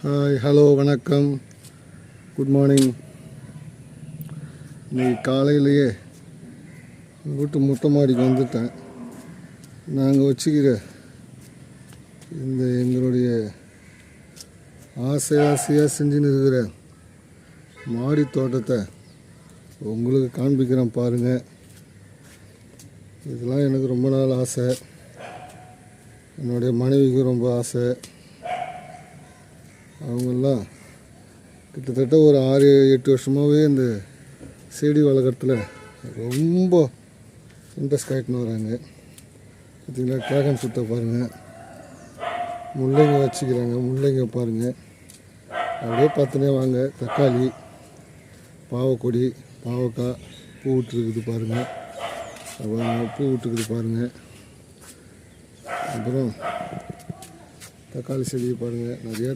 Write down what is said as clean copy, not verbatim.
Hi, hello, வணக்கம், good morning. இன்னைக்கு காலையிலேயே வீட்டு மொட்டை மாடிக்கு வந்துட்டேன். நாங்கள் வச்சுக்கிற எங்களுடைய ஆசையாக செஞ்சுன்னு இருக்கிற மாடி தோட்டத்தை உங்களுக்கு காண்பிக்கிறேன் பாருங்கள். இதெல்லாம் எனக்கு ரொம்ப நாள் ஆசை, என்னுடைய மனைவிக்கு ரொம்ப ஆசை. அவங்கெல்லாம் கிட்டத்தட்ட ஒரு 6-8 வருஷமாகவே இந்த செடி வளர்க்குறதுல ரொம்ப இன்ட்ரெஸ்ட் காட்டின்னு வராங்க. பார்த்திங்களா, ட்ராகன் ஃப்ரூட்டை பாருங்கள், முள்ளைங்க வச்சுக்கிறாங்க, முள்ளைங்க பாருங்கள். அப்படியே பார்த்துனே வாங்க. தக்காளி, பாவக்கொடி, பாவக்காய் பூ விட்டுருக்குது பாருங்கள். அப்புறம் பூ விட்டுருக்குது பாருங்கள். அப்புறம் தக்காளி செடியை பாருங்கள், நிறையா